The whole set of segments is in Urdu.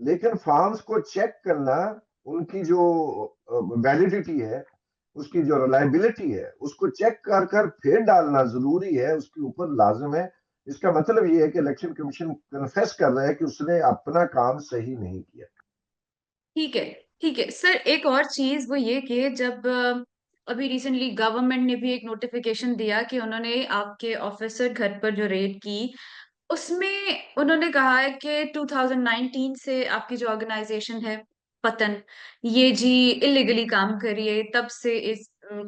لیکن فارمز کو چیک کرنا، ان کی جو ویلڈیٹی ہے، اس کی جو ریلائبلٹی ہے، اس کو چیک کر کر پھر ڈالنا ضروری ہے، اس کے اوپر لازم ہے۔ اس کا مطلب یہ ہے کہ الیکشن کمیشن کنفیس کر رہا ہے کہ اس نے اپنا کام صحیح نہیں کیا۔ ٹھیک ہے، ٹھیک ہے سر، ایک اور چیز وہ یہ کہ جب ابھی ریسنٹلی گورنمنٹ نے بھی ایک نوٹیفیکیشن دیا کہ انہوں نے آپ کے آفیسر گھر پر جو ریڈ کی، اس میں انہوں نے کہا ہے کہ 2019 سے آپ کی جو آرگنائزیشن ہے پتن، یہ جی اللیگلی کام کریے، تب سے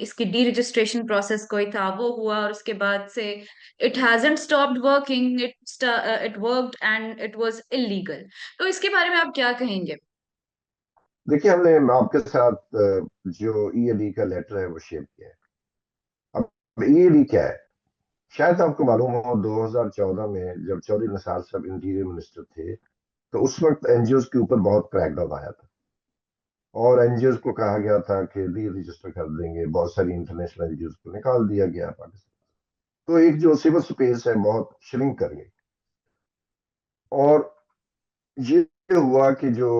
اس کی ڈی رجسٹریشن پروسیس کوئی تھا وہ ہوا، اور اس کے بعد سے it hasn't stopped working, it worked and it was illegal. تو اس کے بارے میں آپ کیا کہیں گے؟ دیکھیے، ہم نے آپ کے ساتھ جو ای ایل ای کا لیٹر ہے وہ شیئر کیا ہے۔ اب ای ایل ای کیا ہے؟ شاید آپ کو معلوم ہو 2014 میں جب چودھری نثار صاحب انٹیریئر منسٹر تھے، تو اس وقت این جی اوز کے اوپر بہت کریک ڈاؤن آیا تھا، اور این جی اوز کو کہا گیا تھا کہ ڈی رجسٹر کر دیں گے، بہت ساری انٹرنیشنل این جی اوز کو نکال دیا گیا پاکستان، تو ایک جو سول سپیس ہے بہت شرنک کر گئی، اور یہ ہوا کہ جو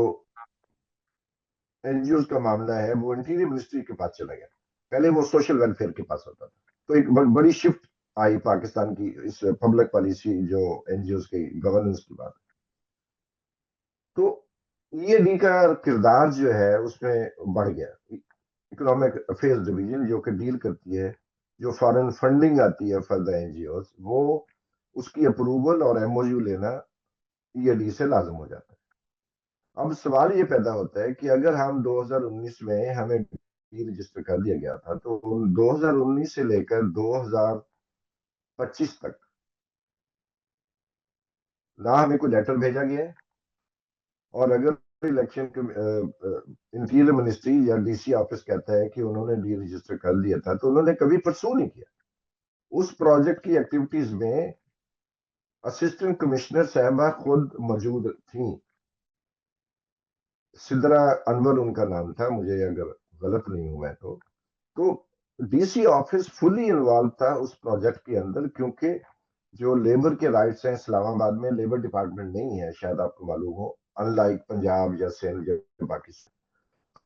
این جی اوز کا معاملہ ہے وہ انٹیریئر منسٹری کے پاس چلا گیا۔ پہلے وہ سوشل ویلفیئر کے پاس ہوتا تھا، تو ایک بڑی شفٹ آئی پاکستان کی اس پبلک پالیسی جو این جی اوز کی گورننس کی بات۔ تو یہ ڈی کا کردار جو ہے اس میں بڑھ گیا۔ اکنامک افیئرز ڈویژن جو کہ ڈیل کرتی ہے جو فارن فنڈنگ آتی ہے for the N G Os, وہ اس کی اپروول اور ایم او یو لینا ای ڈی سے لازم ہو جاتا ہے۔ اب سوال یہ پیدا ہوتا ہے کہ اگر ہم 2019 میں ہمیں ڈی رجسٹر کر دیا گیا تھا، تو 2019 سے لے کر 2025 تک نہ ہمیں کوئی لیٹر بھیجا گیا ہے، اور اگر الیکشن انٹیریئر منسٹری یا ڈی سی آفس کہتا ہے کہ انہوں نے ڈی رجسٹر کر دیا تھا، تو انہوں نے کبھی پرسو نہیں کیا۔ اس پروجیکٹ کی ایکٹیویٹیز میں اسسٹنٹ کمشنر صاحبہ خود موجود تھیں، سدرا انور ان کا نام تھا، مجھے اگر غلط نہیں ہوں میں تو ڈی سی آفس فلی انوالو تھا اس پروجیکٹ کے اندر، کیونکہ جو لیبر کے رائٹس ہیں اسلام آباد میں لیبر ڈپارٹمنٹ نہیں ہے، شاید آپ کو معلوم ہو، ان لائک پنجاب یا سندھ یا پاکستان،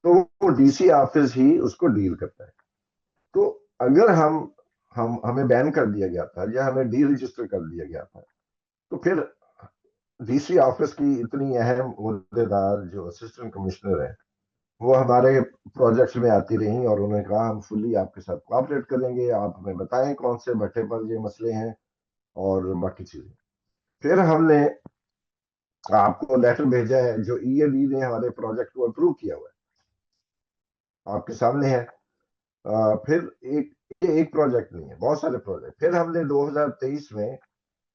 تو وہ ڈی سی آفس ہی اس کو ڈیل کرتا ہے۔ تو اگر ہمیں بین کر دیا گیا تھا یا ہمیں ڈی رجسٹر کر دیا گیا تھا، تو پھر ڈی سی آفس کی اتنی اہم عہدے دار جو اسسٹنٹ کمشنر ہیں وہ ہمارے پروجیکٹس میں آتی رہیں، اور انہوں نے کہا ہم فلی آپ کے ساتھ کوآپریٹ کریں گے، آپ ہمیں بتائیں کون سے بٹھے پر یہ مسئلے ہیں اور باقی چیزیں۔ پھر ہم نے آپ کو لیٹر بھیجا ہے جو ای ایل ای نے ہمارے پروجیکٹ کو اپروو کیا ہوا ہے، آپ کے سامنے ہے۔ پھر ایک پروجیکٹ نہیں ہے، بہت سارے پروجیکٹ۔ پھر ہم نے 2023 میں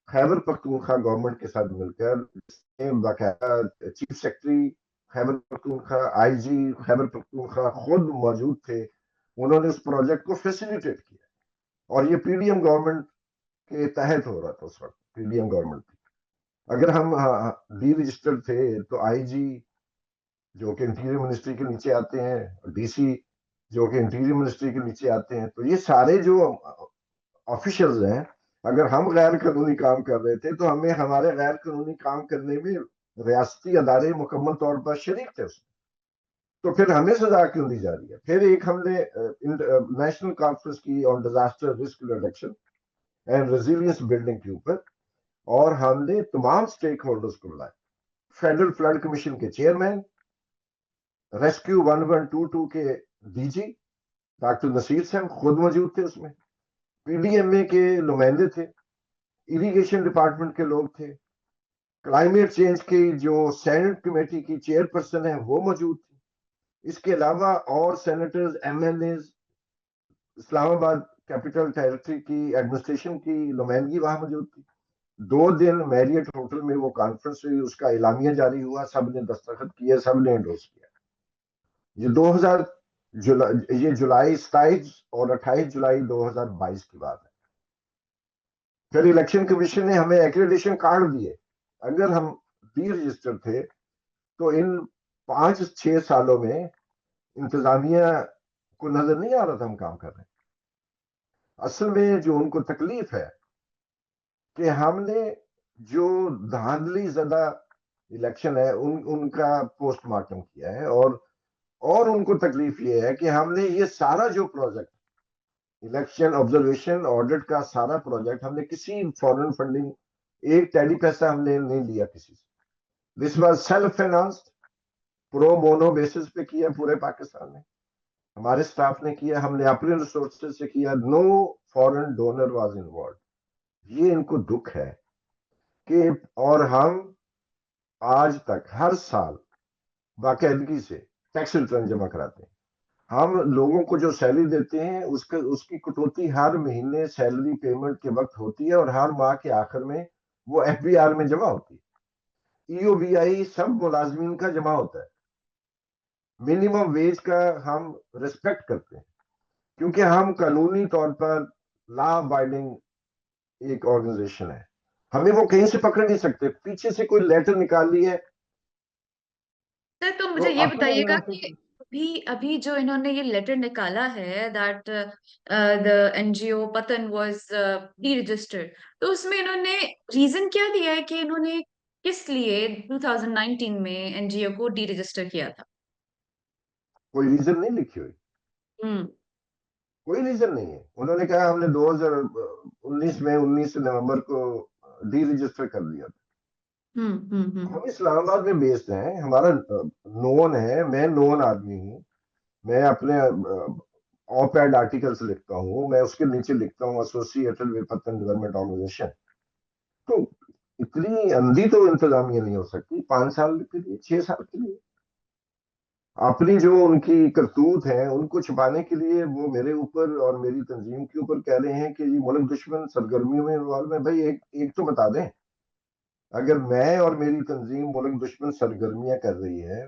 خیبر پختونخوا گورنمنٹ کے ساتھ مل کر باقاعدہ چیف سیکرٹری خیبر پختونخوا، آئی جی خیبر پختونخوا خود موجود تھے، انہوں نے اس پروجیکٹ کو فیسیلیٹیٹ کیا، اور یہ پی ڈی ایم گورنمنٹ کے تحت ہو رہا تھا اس وقت، پی ڈی ایم گورنمنٹ تھی۔ اگر ہم ڈی رجسٹرڈ تھے تو آئی جی جو کہ انٹیریئر منسٹری کے نیچے آتے ہیں، ڈی سی جو کہ انٹیریئر منسٹری کے نیچے آتے ہیں، تو یہ سارے جو آفیشلز ہیں، اگر ہم غیر قانونی کام کر رہے تھے تو ہمیں ہمارے غیر قانونی کام کرنے میں ریاستی ادارے مکمل طور پر شریک تھے اس میں، تو پھر ہمیں سزا کیوں دی جا رہی ہے؟ پھر ایک ہم نے نیشنل کانفرنس کی on disaster risk reduction and resilience building کے اوپر، اور ہم نے تمام سٹیک ہولڈرز کو بلایا، فیڈرل فلڈ کمیشن کے چیئرمین، ریسکیو 1122 کے ڈی جی ڈاکٹر نصیر صاحب خود موجود تھے اس میں، پی ڈی ایم اے کے نمائندے تھے، اریگیشن ڈپارٹمنٹ کے لوگ تھے، کلائمیٹ چینج کی جو سینٹ کمیٹی کی چیئر پرسن ہے وہ موجود تھی، اس کے علاوہ اور سینیٹرز، ایم ایل ایز، اسلام آباد کیپٹل ٹیریٹری کی ایڈمنسٹریشن کی نمائندگی وہاں موجود تھی۔ 2 دن میریٹ ہوٹل میں وہ کانفرنس ہوئی، اس کا اعلامیہ جاری ہوا، سب نے دستخط کیے، سب نے انڈورس کیا۔ یہ 2000 یہ جولائی 27 اور 28 جولائی 2022 کی بات ہے۔ پھر الیکشن کمیشن نے ہمیں ایکریڈیشن کارڈ دیے۔ اگر ہم ڈی رجسٹر تھے تو ان 5-6 سالوں میں انتظامیہ کو نظر نہیں آ رہا تھا ہم کام کر رہے ہیں۔ اصل میں جو ان کو تکلیف ہے کہ ہم نے جو دھاندلی زدہ الیکشن ہے ان کا پوسٹ مارٹم کیا ہے، اور ان کو تکلیف یہ ہے کہ ہم نے یہ سارا جو پروجیکٹ الیکشن آبزرویشن آڈٹ کا سارا پروجیکٹ ہم نے کسی فورن فنڈنگ، ایک ٹیلی پیسہ ہم نے نہیں لیا کسی سے. This was self financed, pro Bono basis پہ کیا پورے پاکستان میں، ہمارے سٹاف نے کیا، ہم نے اپنے ریسورسز سے کیا، نو فورن ڈونر واز انوالوڈ. یہ ان کو دکھ ہے کہ، اور ہم آج تک ہر سال باقاعدگی سے ٹیکس ریٹرن جمع کراتے ہیں. ہم لوگوں کو جو سیلری دیتے ہیں اس کی کٹوتی ہر مہینے سیلری پیمنٹ کے وقت ہوتی ہے، اور ہر ماہ کے آخر میں وہ ایف بی آر میں جمع ہوتی ہے. ای او بی آئی سب ملازمین کا جمع ہوتا ہے. منیمم ویج کا ہم ریسپیکٹ کرتے ہیں کیونکہ ہم قانونی طور پر لا ابائڈنگ ایک آرگنائزیشن ہے. ہمیں وہ کہیں سے پکڑ نہیں سکتے، پیچھے سے کوئی لیٹر نکال لی ہے سر تو تو مجھے یہ اپنے بتائیے گا یہاں کہ سے. ابھی ابھی جو انہوں نے یہ لیٹر نکالا ہے دیٹ دا این جی او پتن واز ڈی رجسٹر، تو اس میں انہوں نے ریزن کیا دیا ہے کہ انہوں نے کس لیے 2019 میں این جی او کو ڈی رجسٹر کیا تھا؟ کوئی ریزن نہیں لکھی ہوئی، ہوں کوئی ریزن نہیں ہے. انہوں نے کہا ہم نے 2019 میں 19 نومبر کو ڈی رجسٹر کر دیا تھا. ہوں ہم اسلام آباد میں بیسڈ ہیں، ہمارا نون ہے، میں نون آدمی ہوں. میں اپنے آپ ایڈ آرٹیکلس لکھتا ہوں، میں اس کے نیچے لکھتا ہوں ایسوسیٹڈ ود پتن ڈیولپمنٹ آرگنائزیشن. تو اتنی اندھی تو انتظامیہ نہیں ہو سکتی 5 سال کے لیے، 6 سال کے لیے. اپنی جو ان کی کرتوت ہے ان کو چھپانے کے لیے وہ میرے اوپر اور میری تنظیم کے اوپر کہہ رہے ہیں کہ یہ ملک دشمن سرگرمیوں میں انوالو ہے. بھائی ایک تو بتا دیں، اگر میں اور میری تنظیم ملک دشمن سرگرمیاں کر رہی ہے،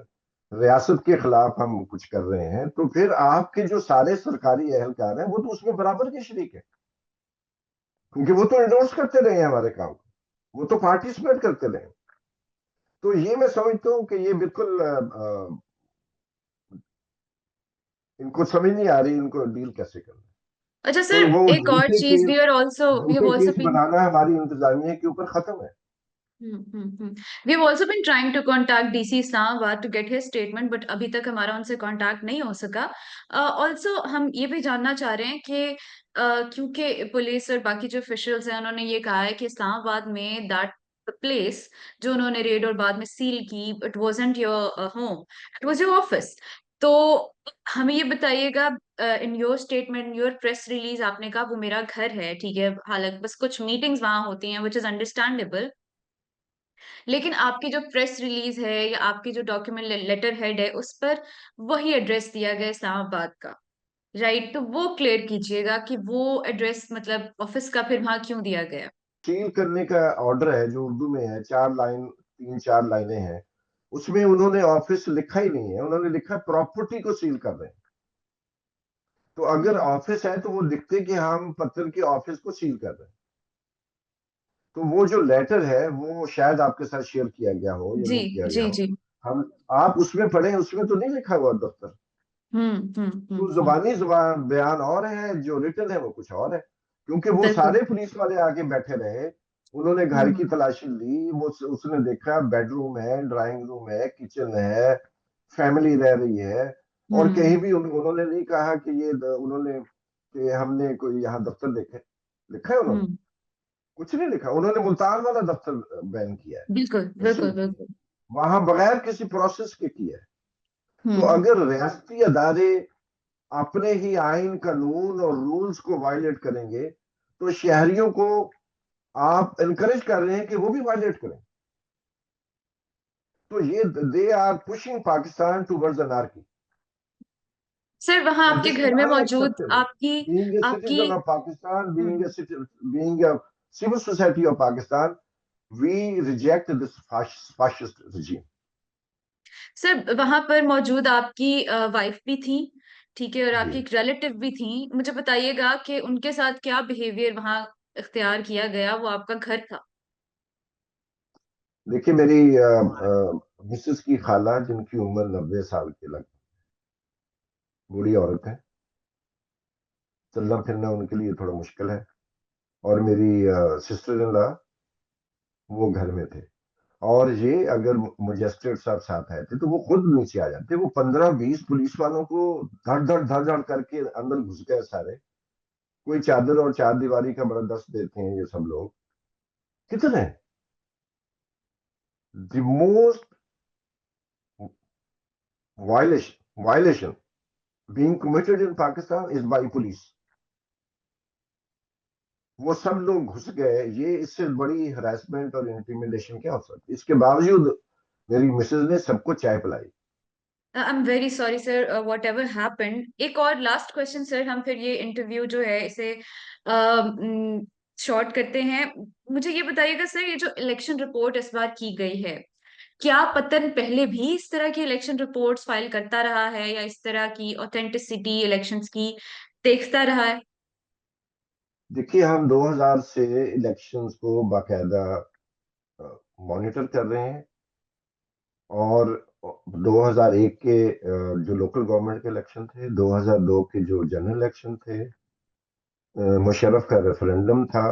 ریاست کے خلاف ہم کچھ کر رہے ہیں، تو پھر آپ کے جو سارے سرکاری اہلکار ہیں وہ تو اس میں برابر کے شریک ہیں، کیونکہ وہ تو انڈورس کرتے رہے ہیں ہمارے کام کو، وہ تو پارٹیسپیٹ کرتے رہے ہیں. تو یہ میں سمجھتا ہوں کہ یہ بالکل ان کو سمجھ نہیں آ رہی ان کو ڈیل کیسے کرنا. اچھا تو سر، وہ ایک اور چیز، وی ہیو جھوٹے آلسو کیس بین بنانا ہماری انتظامیہ کے اوپر ختم ہے. We have also been trying to contact D C Islamabad to get his statement, but ابھی تک ہمارا ان سے کانٹیکٹ نہیں ہو سکا. آلسو ہم یہ بھی جاننا چاہ رہے ہیں کہ کیونکہ پولیس اور باقی جو آفیشلز ہیں انہوں نے یہ کہا ہے کہ اسلام آباد میں دیٹ پلیس جو انہوں نے ریڈ اور بعد میں سیل کی، it wasn't your home, it was your office. تو ہمیں یہ بتائیے گا، in your statement, your press release, آپ نے کہا وہ میرا گھر ہے، ٹھیک ہے، حالانکہ بس کچھ میٹنگز وہاں ہوتی ہیں وچ از انڈرسٹینڈیبل، لیکن آپ کی جو پریس ریلیز ہے یا آپ کی جو ڈاکیومنٹ لیٹر ہیڈ ہے اس پر وہی ایڈریس دیا گیا اسلام آباد کا، رائٹ؟ تو وہ کلیئر کیجئے گا کہ وہ ایڈریس مطلب آفس کا پھر وہاں کیوں دیا گیا؟ سیل کرنے کا آرڈر ہے جو اردو میں ہے، 3 4 لائنیں ہیں. اس میں انہوں نے آفس لکھا ہی نہیں ہے، انہوں نے لکھا پراپرٹی کو سیل کر رہے ہیں. تو اگر ہوں آفس ہے تو وہ لکھتے کہ ہم پتھر کے آفس کو سیل کر رہے ہیں. تو وہ جو لیٹر ہے وہ شاید آپ کے ساتھ شیئر کیا گیا ہو یا جی نہیں کیا جی گیا ہو. جی ہم آپ اس میں پڑھیں، اس میں تو نہیں لکھا ہوا دفتر. تو زبانی زبان بیان اور ہے، جو ریٹن ہے وہ کچھ اور ہے. کیونکہ وہ بالکل. سارے پولیس والے آگے بیٹھے رہے، انہوں نے گھر کی ہوں تلاشی لی، اس نے دیکھا بیڈ روم ہے، ڈرائنگ روم ہے، کچن ہے، فیملی رہ رہی ہے. اور کہیں ہوں بھی انہوں نے نہیں کہا کہ انہوں نے کہ ہم نے کوئی یہاں دفتر دیکھے. لکھا ہے انہوں نے؟ ہوں کچھ نہیں لکھا. انہوں نے ملتان والا دفتر بین کیا بالکل ہے، بس بالکل سمپل، بالکل. وہاں بغیر کسی پروسیس کے کیا ہے. تو ہوں اگر ریاستی ادارے اپنے ہی آئین قانون اور رولز کو وائلیٹ کریں گے تو شہریوں کو آپ انکریج کر رہے ہیں کہ وہ بھی وائلیٹ کریں. تو یہ they are pushing Pakistan towards anarchy. Sir, وہاں And آپ کے this is گھر میں موجود unacceptable. آپ کی Being a آپ کی citizen of Pakistan, ہوں being a civil society of Pakistan, we reject this fascist regime. سر وہاں پر موجود آپ کی وائف بھی تھی، ٹھیک ہے، اور آپ کی جی ایک ریلیٹیو بھی تھی. مجھے بتائیے گا کہ ان کے ساتھ کیا بیہیویئر وہاں اختیار کیا گیا؟ وہ آپ کا گھر تھا. دیکھیے، میری مسز کی خالہ جن کی عمر 90 سال کے لگ، بوڑھی عورت ہے، چلنا پھرنا ان کے لیے تھوڑا مشکل ہے. اور میری سسٹر ان لا وہ گھر میں تھے. اور یہ اگر مجسٹریٹ صاحب ساتھ آئے تھے تو وہ خود نیچے آ جاتے. وہ 15-20 پولیس والوں کو دھڑ کر کے اندر گھس گئے سارے. کوئی چادر اور چار دیواری کا بندوبست دیتے ہیں یہ سب لوگ. کتنے the most violation being committed in Pakistan is by police. وہ سب لوگ گھس گئے. یہ اس سے بڑی ہراسمنٹ اور انٹیمیڈیشن کیا ہو سکتی. اس کے باوجود میری مسز نے سب کو چائے پلائی. I'm very sorry sir, whatever happened. ایک اور لاسٹ کوشچن سر, ہم پھر یہ انٹرویو جو ہے اسے شارٹ کرتے ہیں. مجھے یہ بتائیے گا سر, یہ جو الیکشن رپورٹ اس بار کی گئی ہے, کیا پتن پہلے بھی اس طرح کی الیکشن رپورٹس فائل کرتا رہا ہے یا اس طرح کی اوتھینٹسٹی الیکشنز کی دیکھتا رہا ہے؟ دیکھیے, ہم 2000 سے الیکشنز کو باقاعدہ مانیٹر کر رہے ہیں, اور 2001 کے جو لوکل گورنمنٹ کے الیکشن تھے, 2002 کے جو جنرل الیکشن تھے, مشرف کا ریفرنڈم تھا,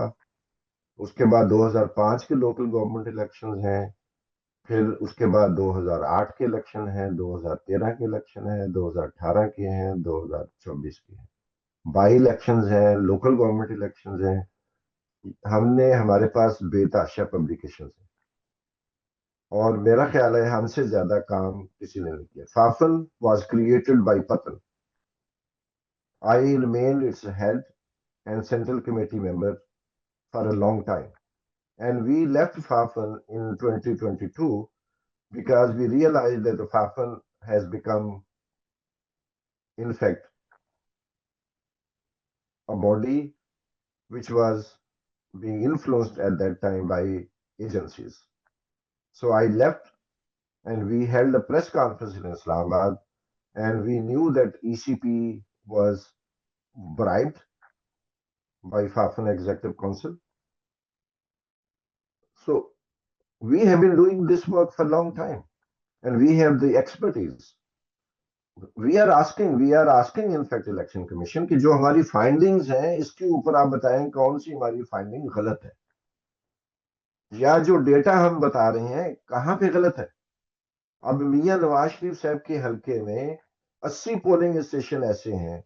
اس کے بعد 2005 کے لوکل گورنمنٹ الیکشن ہیں, پھر اس کے بعد 2008 کے الیکشن ہیں, 2013 کے الیکشن ہیں, 2018 کے ہیں, 2024 کے ہیں. بائی الیکشنز ہیں, لوکل گورنمنٹ الیکشنز ہیں. ہمارے پاس بے تحاشا پبلیکیشنز ہیں, اور میرا خیال ہے ہم سے زیادہ کام کسی نے نہیں کیا. فافن واز کریٹڈ بائی پتن. I remained its head and central committee member for a long time. And we left Fafan in 2022 because we realized that the Fafan has become, in fact, a body which was being influenced at that time by agencies. So I left, and we held a press conference in Islamabad, and we knew that ECP was bribed by Fafan Executive Council. So we have been doing this work for a long time, and we have the expertise. We are asking in fact Election Commission کہ جو ہماری فائنڈنگز ہیں اس کے اوپر آپ بتائیں کون سی ہماری فائنڈنگ غلط ہے, یا جو ڈیٹا ہم بتا رہے ہیں کہاں پہ غلط ہے. اب میاں نواز شریف صاحب کے حلقے میں 80 پولنگ اسٹیشن ایسے ہیں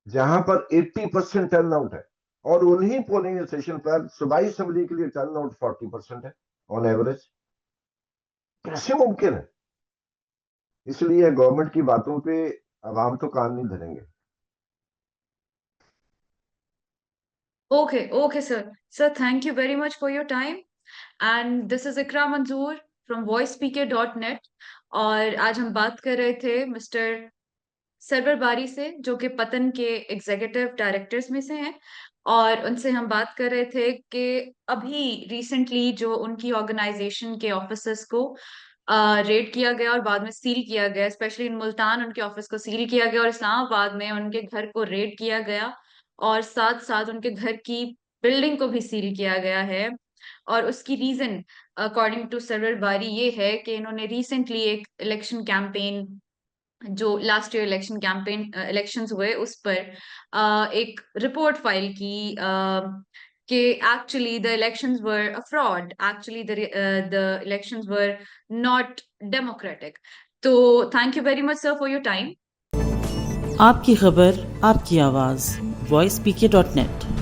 جہاں پر 80% ٹرن آؤٹ ہے, اور انہی پولنگ اسٹیشن پر صوبائی اسمبلی کے لیے ٹرن آؤٹ 40% ہے آن ایوریج. کیسے ممکن ہے؟ اس لیے گورنمنٹ کی باتوں پہ عوام تو کان نہیں دھریں گے. Okay, sir. Sir, thank you very much for your time. And this is Ikra Manzoor from voicepk.net. اور آج ہم بات کر رہے تھے مسٹر سرور باری سے, جو کہ پتن کے ایگزیکٹو ڈائریکٹرز میں سے ہیں, اور ان سے ہم بات کر رہے تھے کہ ابھی ریسنٹلی جو ان کی آرگنائزیشن کے آفیسز کو ریڈ کیا گیا اور بعد میں سیل کیا گیا, اسپیشلی ان ملتان ان کے آفس کو سیل کیا گیا, اور اسلام آباد میں ان کے گھر کو ریڈ کیا گیا, اور ساتھ ساتھ ان کے گھر کی بلڈنگ کو بھی سیل کیا گیا ہے. اور اس کی ریزن اکارڈنگ ٹو سرور باری یہ ہے کہ انہوں نے ریسنٹلی ایک الیکشن کیمپین, جو last year election campaign elections ہوئے اس پر ایک رپورٹ فائل کی کہ actually the elections were a fraud, actually the elections were not democratic. تو thank you very much sir for your time. آپ کی خبر آپ کی آواز voicepk.net